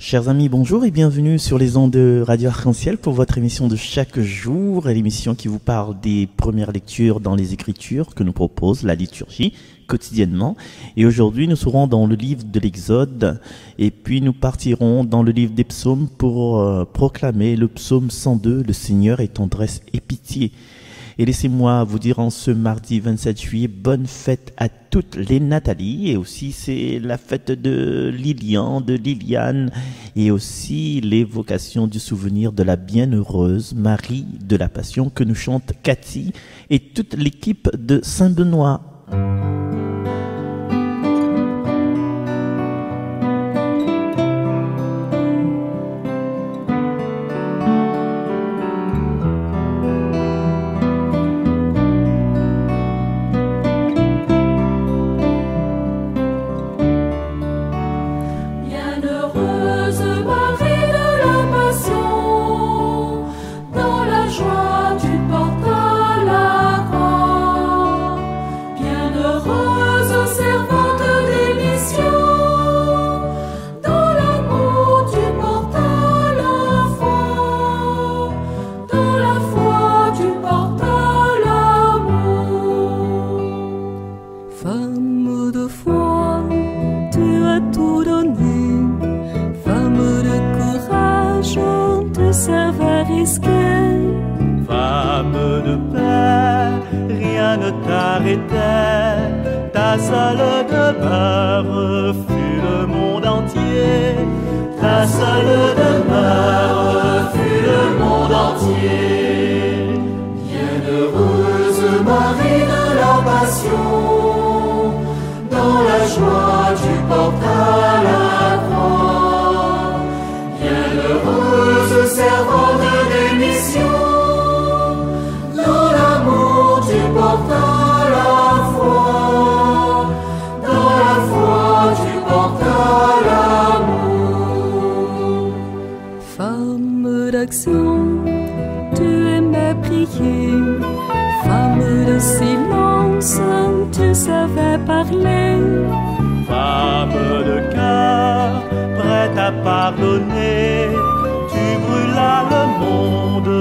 Chers amis, bonjour et bienvenue sur les ondes de Radio Arc-en-Ciel pour votre émission de chaque jour, l'émission qui vous parle des premières lectures dans les Écritures que nous propose la liturgie quotidiennement. Et aujourd'hui, nous serons dans le livre de l'Exode et puis nous partirons dans le livre des psaumes pour proclamer le psaume 102, le Seigneur est tendresse et pitié. Et laissez-moi vous dire en ce mardi 27 juillet, bonne fête à toutes les Nathalie. Et aussi c'est la fête de Lilian, de Liliane. Et aussi l'évocation du souvenir de la bienheureuse Marie de la Passion que nous chante Cathy et toute l'équipe de Saint-Benoît. Ta seule demeure fut le monde entier. Ta seule demeure fut le monde entier. Bienheureuse Marie de la Passion, dans la joie tu portas la croix. Bienheureuse servante des missions, dans l'amour tu portas. Tu aimais prier, femme de silence, tu savais parler. Femme de cœur, prête à pardonner, tu brûlas le monde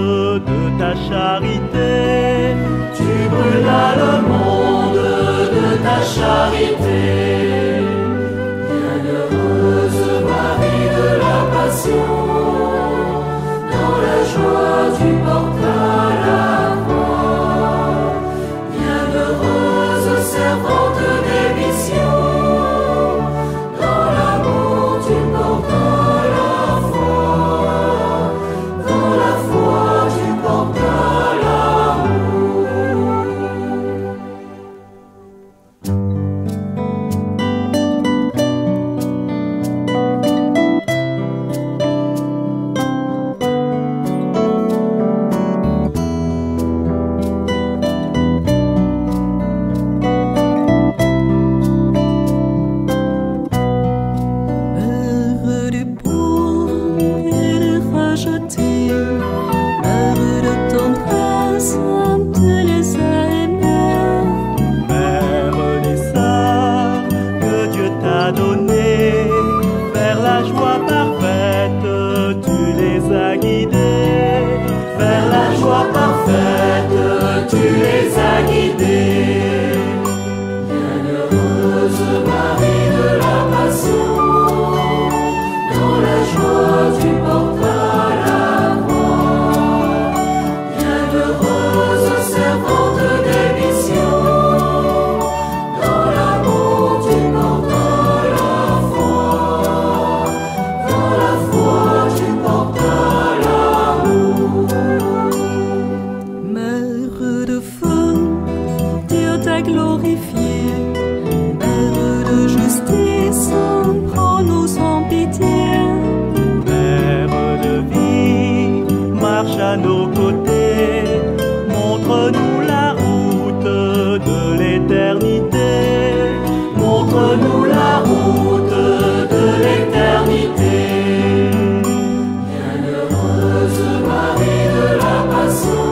de ta charité. Tu brûlas le monde de ta charité. Bienheureuse Marie de la Passion, joie tu portas la croix. Bienheureuse servante des missions, dans l'amour tu portas la foi. Dans la foi tu portas l'amour. À nos côtés, montre-nous la route de l'éternité. Montre-nous la route de l'éternité. Bienheureuse Marie de la Passion,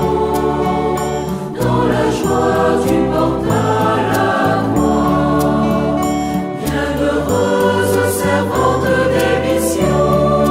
dans la joie tu portas la croix. Bienheureuse servante des missions,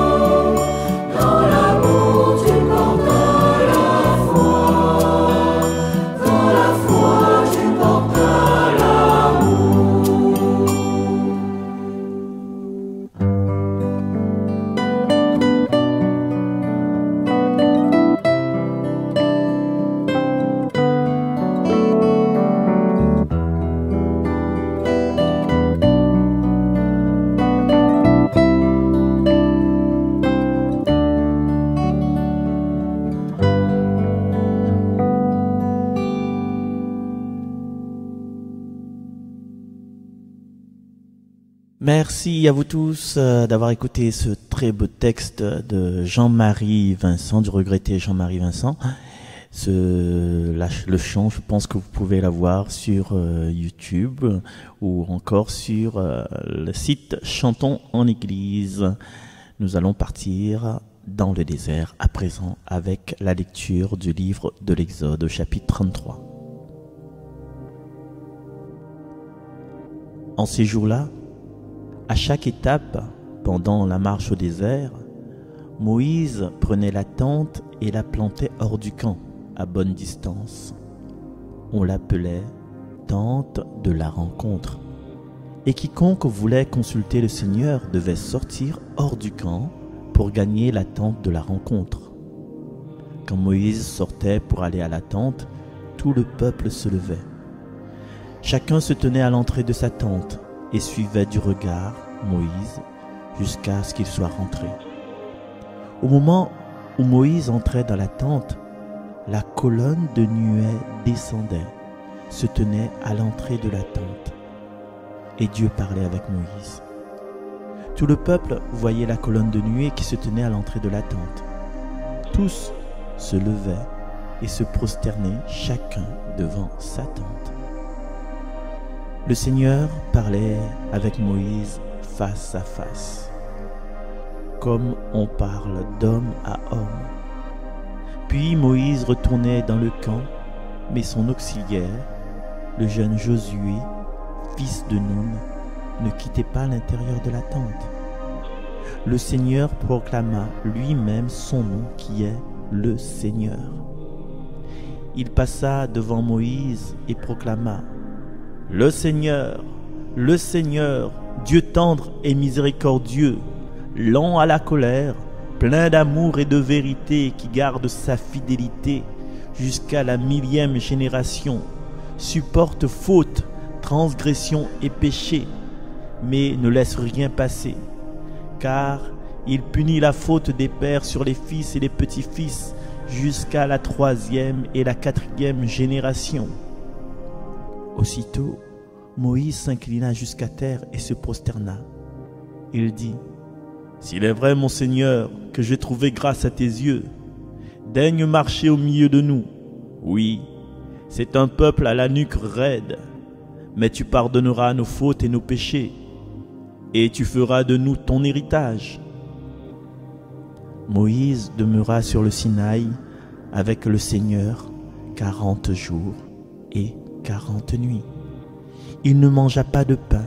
Merci à vous tous d'avoir écouté ce très beau texte de Jean-Marie Vincent, du regretté Jean-Marie Vincent. Le chant, je pense que vous pouvez l'avoir sur YouTube ou encore sur le site Chantons en Église. Nous allons partir dans le désert à présent avec la lecture du livre de l'Exode au chapitre 33. En ces jours-là, à chaque étape, pendant la marche au désert, Moïse prenait la tente et la plantait hors du camp, à bonne distance. On l'appelait tente de la rencontre. Et quiconque voulait consulter le Seigneur devait sortir hors du camp pour gagner la tente de la rencontre. Quand Moïse sortait pour aller à la tente, tout le peuple se levait. Chacun se tenait à l'entrée de sa tente et suivait du regard Moïse jusqu'à ce qu'il soit rentré. Au moment où Moïse entrait dans la tente, la colonne de nuée descendait, se tenait à l'entrée de la tente, et Dieu parlait avec Moïse. Tout le peuple voyait la colonne de nuée qui se tenait à l'entrée de la tente. Tous se levaient et se prosternaient chacun devant sa tente. Le Seigneur parlait avec Moïse face à face, comme on parle d'homme à homme. Puis Moïse retournait dans le camp, mais son auxiliaire, le jeune Josué, fils de Nun, ne quittait pas l'intérieur de la tente. Le Seigneur proclama lui-même son nom qui est le Seigneur. Il passa devant Moïse et proclama: le Seigneur, Dieu tendre et miséricordieux, lent à la colère, plein d'amour et de vérité, qui garde sa fidélité jusqu'à la 1000e génération, supporte faute, transgression et péché, mais ne laisse rien passer, car il punit la faute des pères sur les fils et les petits-fils jusqu'à la 3e et la 4e génération. Aussitôt, Moïse s'inclina jusqu'à terre et se prosterna. Il dit: s'il est vrai, mon Seigneur, que j'ai trouvé grâce à tes yeux, daigne marcher au milieu de nous. Oui, c'est un peuple à la nuque raide, mais tu pardonneras nos fautes et nos péchés, et tu feras de nous ton héritage. Moïse demeura sur le Sinaï avec le Seigneur 40 jours et 40 nuits. Il ne mangea pas de pain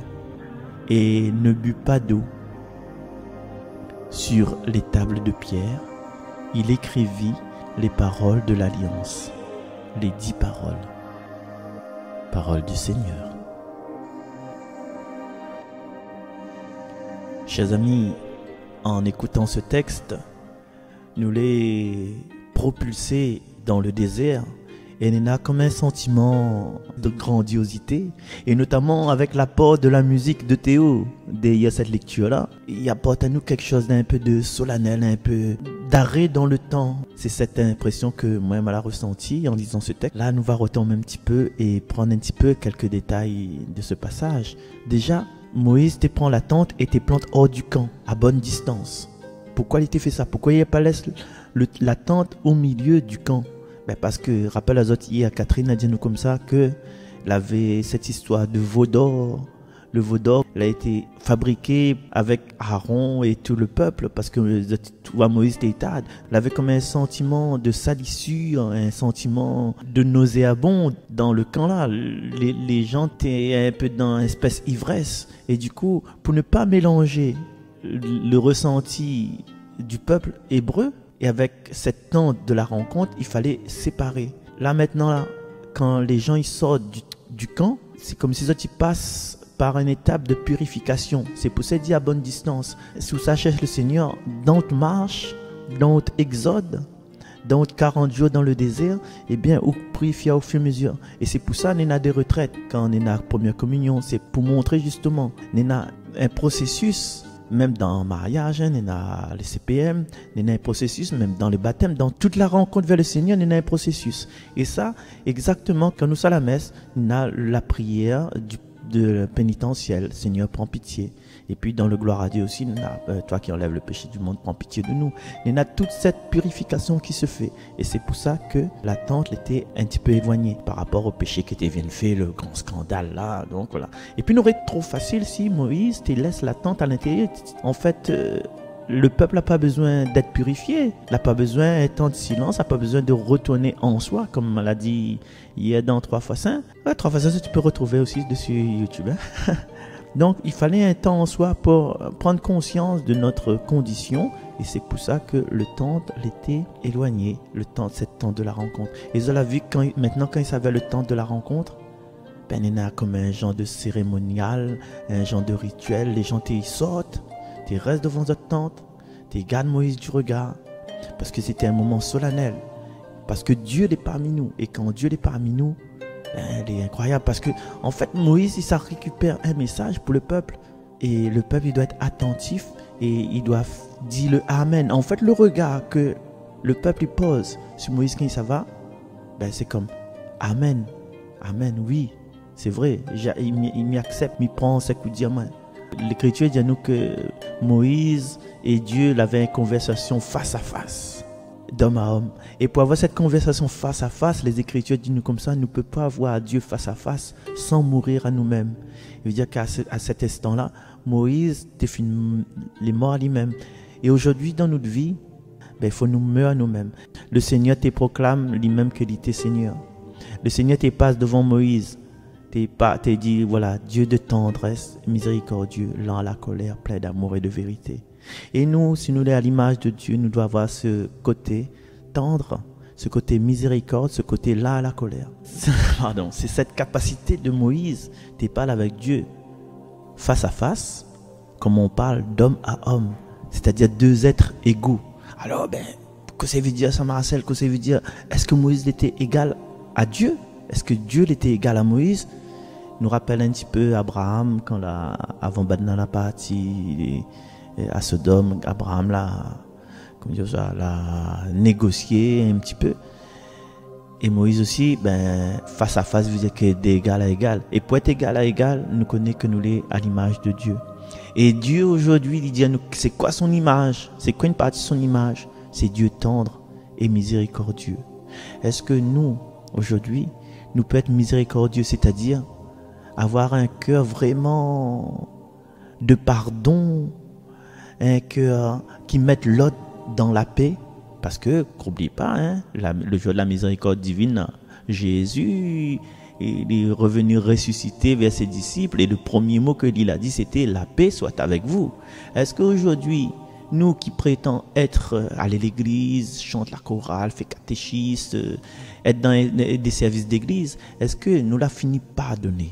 et ne but pas d'eau. Sur les tables de pierre, il écrivit les paroles de l'Alliance, les 10 paroles. Paroles du Seigneur. Chers amis, en écoutant ce texte, nous les propulsés dans le désert, et il y a comme un sentiment de grandiosité, et notamment avec l'apport de la musique de Théo derrière cette lecture-là, il apporte à nous quelque chose d'un peu de solennel, un peu d'arrêt dans le temps. C'est cette impression que moi-même elle a ressentie en lisant ce texte. Là, nous va retomber un petit peu et prendre un petit peu quelques détails de ce passage. Déjà, Moïse te prend la tente et te plante hors du camp, à bonne distance. Pourquoi il t'a fait ça? Pourquoi il n'a pas laissé la tente au milieu du camp? Parce que, rappelle à autres, hier, Catherine a dit nous comme ça qu'il avait cette histoire de veau d'or. Le veau d'or, il a été fabriqué avec Aaron et tout le peuple, parce que Moïse était tard. Il avait comme un sentiment de salissure, un sentiment de nauséabond dans le camp là. Les gens étaient un peu dans une espèce d'ivresse. Et du coup, pour ne pas mélanger le ressenti du peuple hébreu, et avec cette tente de la rencontre, il fallait séparer. Là maintenant, là, quand les gens ils sortent du camp, c'est comme si ils passent par une étape de purification. C'est pour ça qu'il dit à bonne distance. Sous ça cherche le Seigneur, dans notre marche, dans notre exode, dans notre 40 jours dans le désert, eh bien, on purifie au fur et à mesure. Et c'est pour ça qu'on a des retraites. Quand on est dans la première communion, c'est pour montrer justement, on a un processus. Même dans le mariage, on a le CPM, on a un processus, même dans le baptême, dans toute la rencontre vers le Seigneur, on a un processus. Et ça, exactement, quand nous sommes à la messe, on a la prière de pénitentiel, Seigneur, prends pitié. Et puis dans le gloire à Dieu aussi, toi qui enlèves le péché du monde, prends pitié de nous. Il y a toute cette purification qui se fait. Et c'est pour ça que la tente était un petit peu éloignée par rapport au péché qui était bien fait, le grand scandale là. Donc voilà. Et puis il aurait été trop facile si Moïse te laisse la tente à l'intérieur. En fait, le peuple n'a pas besoin d'être purifié. Il n'a pas besoin d'être en silence, n'a pas besoin de retourner en soi, comme on l'a dit hier dans 3x5. 3x5, tu peux retrouver aussi dessus YouTube. Hein? Donc, il fallait un temps en soi pour prendre conscience de notre condition. Et c'est pour ça que le temps était éloigné, cette temps de la rencontre. Et ils ont vu maintenant, quand ils savaient le temps de la rencontre, ben, il y en a comme un genre de cérémonial, un genre de rituel. Les gens, ils sortent, ils restent devant votre tente, ils regardent Moïse du regard. Parce que c'était un moment solennel. Parce que Dieu est parmi nous. Et quand Dieu est parmi nous, elle est incroyable parce que en fait Moïse il récupère un message pour le peuple et le peuple il doit être attentif et il doit dire le amen. En fait le regard que le peuple il pose sur Moïse quand ça va, ben c'est comme amen, amen, oui c'est vrai, il m'y accepte, il prend ce coup de diamant. L'écriture dit à nous que Moïse et Dieu avaient une conversation face à face, d'homme à homme. Et pour avoir cette conversation face à face, les Écritures disent nous comme ça, nous ne pouvons pas avoir Dieu face à face sans mourir à nous-mêmes. Il veut dire qu'à cet instant-là, Moïse est mort à lui-même. Et aujourd'hui, dans notre vie, il faut nous mourir à nous-mêmes. Le Seigneur te proclame lui-même qu'il était Seigneur. Le Seigneur te passe devant Moïse. Te dit, voilà, Dieu de tendresse, miséricordieux, lent à la colère, plein d'amour et de vérité. Et nous, si nous sommes à l'image de Dieu, nous devons avoir ce côté tendre, ce côté miséricorde, ce côté là à la colère. Pardon, c'est cette capacité de Moïse, tu parles avec Dieu face à face, comme on parle d'homme à homme, c'est-à-dire deux êtres égaux. Alors, que ça veut dire ça, Marcel? Que ça veut dire, est-ce que Moïse était égal à Dieu? Est-ce que Dieu était égal à Moïse? Nous rappelle un petit peu Abraham, quand avant Badna la partie à Sodome, Abraham l'a négocié un petit peu. Et Moïse aussi, face à face, vous dites que d'égal à égal. Et pour être égal à égal, nous connaissons que nous sommes à l'image de Dieu. Et Dieu aujourd'hui, il dit à nous, c'est quoi son image? C'est quoi une partie de son image? C'est Dieu tendre et miséricordieux. Est-ce que nous, aujourd'hui, nous pouvons être miséricordieux, c'est-à-dire avoir un cœur vraiment de pardon, un cœur qui mette l'autre dans la paix, parce que n'oublie pas, le jour de la miséricorde divine, Jésus il est revenu ressuscité vers ses disciples et le premier mot qu'il a dit c'était la paix soit avec vous. Est-ce qu'aujourd'hui nous qui prétendons aller à l'église, chanter la chorale, faire catéchisme, être dans des services d'église, est-ce que nous la finissons par donner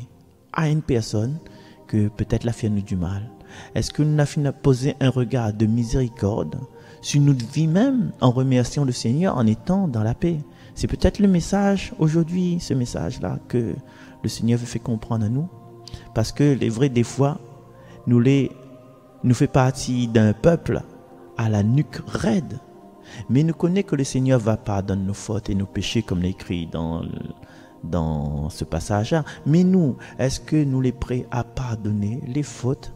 à une personne que peut-être la fait nous du mal? Est-ce que nous la finissons par poser un regard de miséricorde sur notre vie même en remerciant le Seigneur, en étant dans la paix? C'est peut-être le message aujourd'hui, ce message-là que le Seigneur veut faire comprendre à nous. Parce que les vrais, des fois, nous fait partie d'un peuple à la nuque raide. Mais nous connaissons que le Seigneur va pardonner nos fautes et nos péchés, comme l'écrit dans ce passage-là. Mais nous, est-ce que nous sommes prêts à pardonner les fautes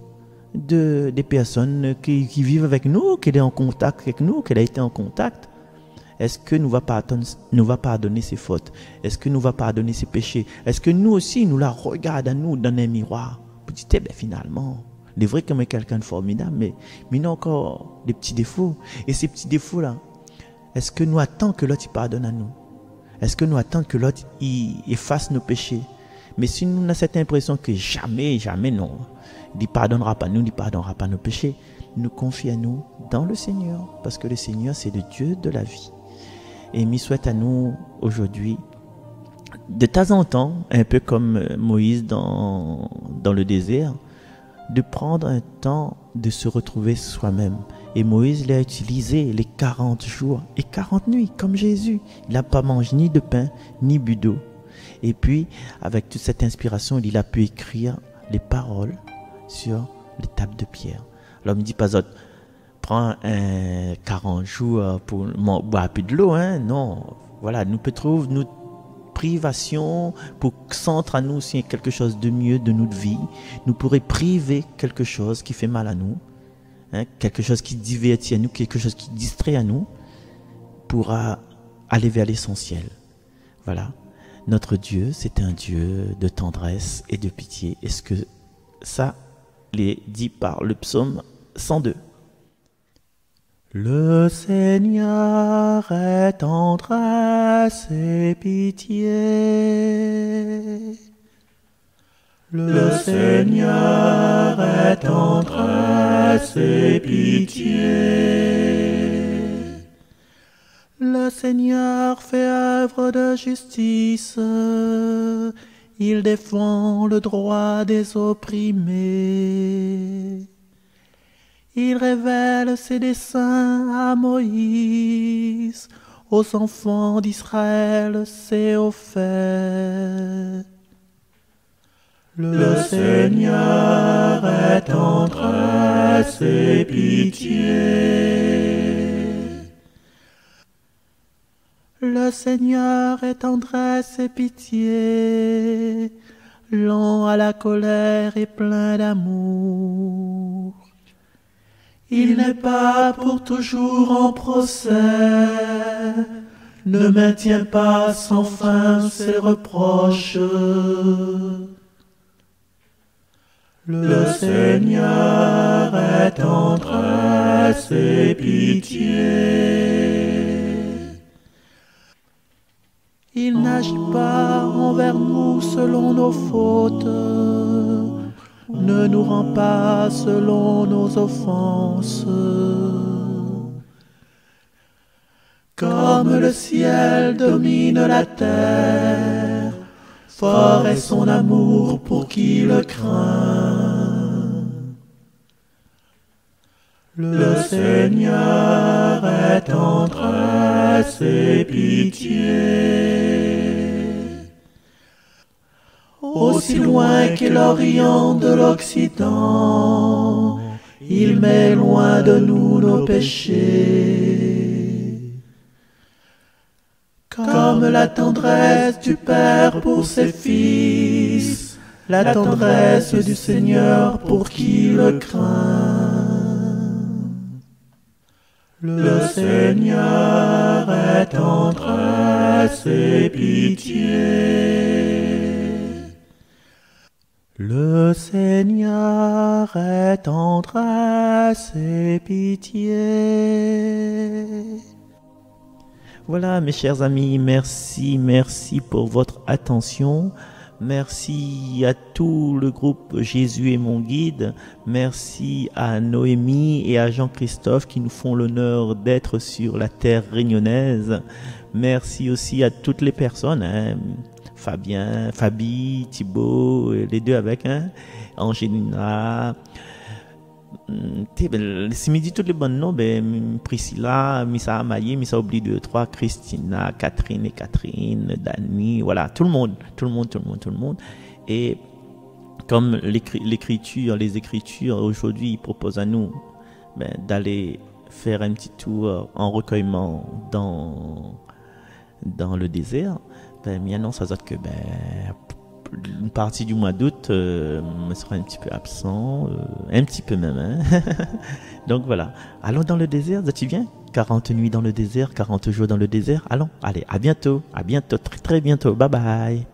des personnes qui vivent avec nous, qui sont en contact avec nous, qui ont été en contact? Est-ce que nous va pardonner ses fautes? Est-ce que nous va pardonner ses péchés? Est-ce que nous aussi, nous la regardons à nous dans un miroir pour dire, finalement, il est vrai qu'on est quelqu'un de formidable, mais il a encore des petits défauts. Et ces petits défauts-là, est-ce que nous attendons que l'autre pardonne à nous? Est-ce que nous attendons que l'autre efface nos péchés? Mais si nous avons cette impression que jamais, non, il ne pardonnera pas nous, il ne pardonnera pas nos péchés, nous confions dans le Seigneur, parce que le Seigneur, c'est le Dieu de la vie. Et il souhaite à nous, aujourd'hui, de temps en temps, un peu comme Moïse dans le désert, de prendre un temps de se retrouver soi-même. Et Moïse l'a utilisé les 40 jours et 40 nuits, comme Jésus. Il n'a pas mangé ni de pain, ni bu d'eau. Et puis, avec toute cette inspiration, il a pu écrire les paroles sur les tables de pierre. Alors, il me dit pas autre, prends 40 jours pour boire plus de l'eau, non. Voilà, nous peut trouver, nous privation, pour centre à nous s'il y a quelque chose de mieux de notre vie, nous pourrait priver quelque chose qui fait mal à nous, hein, quelque chose qui divertit à nous, quelque chose qui distrait à nous, pour aller vers l'essentiel. Voilà. Notre Dieu, c'est un Dieu de tendresse et de pitié. Est-ce que ça l'est dit par le psaume 102? Le Seigneur est tendresse et pitié. Le Seigneur est tendresse et pitié. Le Seigneur fait œuvre de justice. Il défend le droit des opprimés. Il révèle ses desseins à Moïse, aux enfants d'Israël ses hauts faits. Le Seigneur est tendresse et pitié. Le Seigneur est tendresse et pitié, lent à la colère et plein d'amour. Il n'est pas pour toujours en procès, ne maintient pas sans fin ses reproches. Le Seigneur est tendresse et pitié. Il n'agit pas envers nous selon nos fautes, ne nous rend pas selon nos offenses. Comme le ciel domine la terre, fort est son amour pour qui le craint. Le Seigneur est tendresse et pitié. Aussi loin qu'est l'Orient de l'Occident, il met loin de nous nos péchés. Comme la tendresse du Père pour ses fils, la tendresse du Seigneur pour qui le craint. Le Seigneur est tendresse et pitié. Le Seigneur est tendresse et pitié. Voilà, mes chers amis, merci pour votre attention. Merci à tout le groupe Jésus est mon guide. Merci à Noémie et à Jean-Christophe qui nous font l'honneur d'être sur la terre réunionnaise. Merci aussi à toutes les personnes, hein, Fabien, Fabi, Thibaut, les deux avec, hein, Angelina. C'est midi toutes les bonnes noms, Priscilla, Missa Amaye, Missa oublie 2, 3, Christina, Catherine et Catherine, Dani, voilà, tout le monde. Et comme l'écriture, les écritures aujourd'hui ils proposent à nous d'aller faire un petit tour en recueillement dans le désert, il annonce à Zot que une partie du mois d'août sera un petit peu absent, un petit peu même, hein. Donc voilà, allons dans le désert. Tu viens? 40 nuits dans le désert, 40 jours dans le désert. Allons, allez, à bientôt, très très bientôt, bye bye.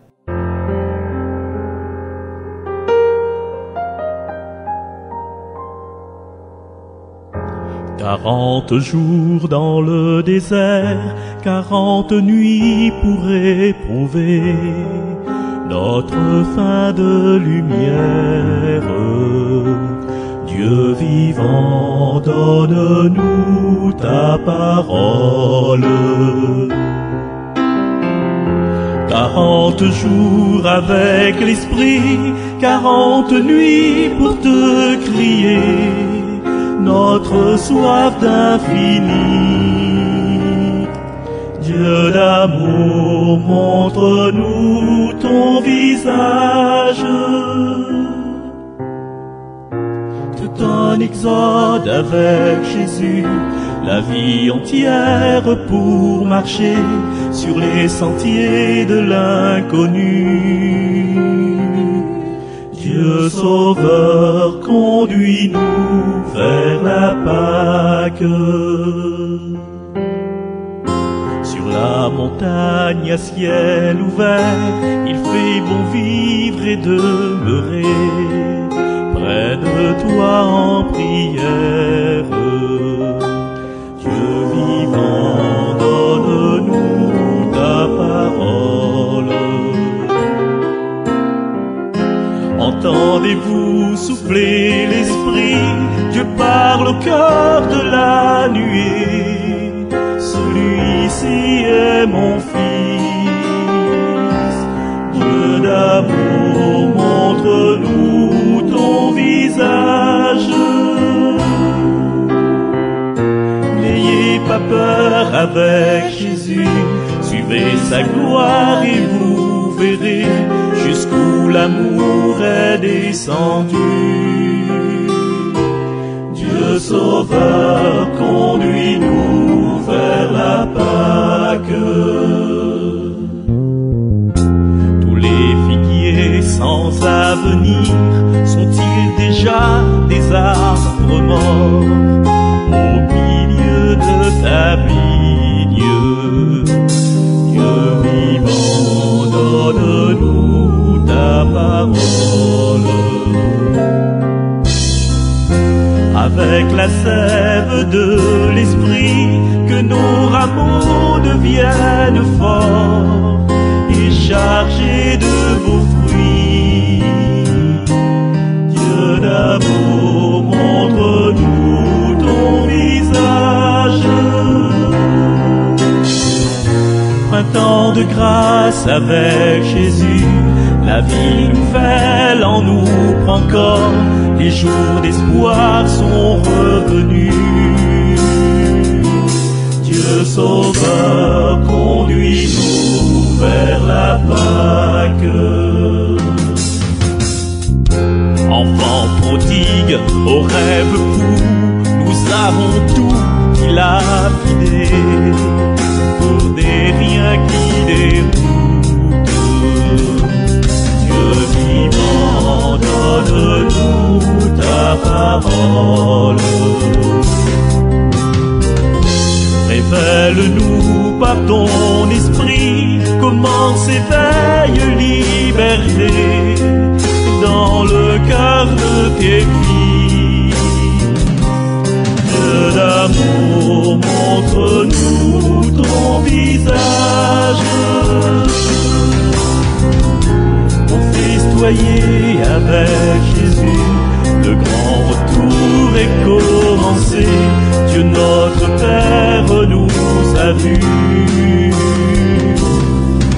« 40 jours dans le désert, 40 nuits pour éprouver notre fin de lumière. Dieu vivant, donne-nous ta parole. 40 jours avec l'Esprit, 40 nuits pour te crier notre soif d'infini. Dieu d'amour, montre-nous ton visage. Tout en exode avec Jésus, la vie entière pour marcher sur les sentiers de l'inconnu. Dieu Sauveur, conduis-nous vers la Pâque. Sur la montagne à ciel ouvert, il fait bon vivre et demeurer près de toi en prière. Dieu vivant, donne-nous ta parole. Entendez-vous souffler l'esprit? Dieu parle au cœur de la nuée. Celui-ci est mon fils. Dieu d'amour, montre-nous ton visage. N'ayez pas peur avec Jésus, suivez sa gloire et vous verrez jusqu'où l'amour est descendu. Dieu Sauveur, conduis-nous vers la Pâque. Tous les figuiers sans avenir sont-ils déjà des arbres morts au milieu de ta vigne? Dieu vivant, donne-nous ta parole. Avec la sève de l'esprit, que nos rameaux deviennent forts et chargés de beaux fruits. Dieu d'amour, montre-nous ton visage. Printemps de grâce avec Jésus, la vie nouvelle en ouvre encore, les jours d'espoir sont revenus. Dieu Sauveur, conduis-nous vers la Pâque. Enfants prodigues aux rêves fous, nous avons tout dilapidé pour des riens qui déroutent. Dieu vivant, donne-nous ta parole. Révèle-nous par ton esprit comment s'éveille liberté dans le cœur de tes filles. Dieu d'amour, montre-nous ton visage. Pour festoyer avec Jésus, le grand retour est commencé. Dieu notre Père nous a vus.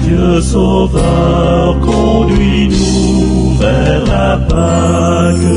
Dieu Sauveur, conduis-nous vers la Pâque.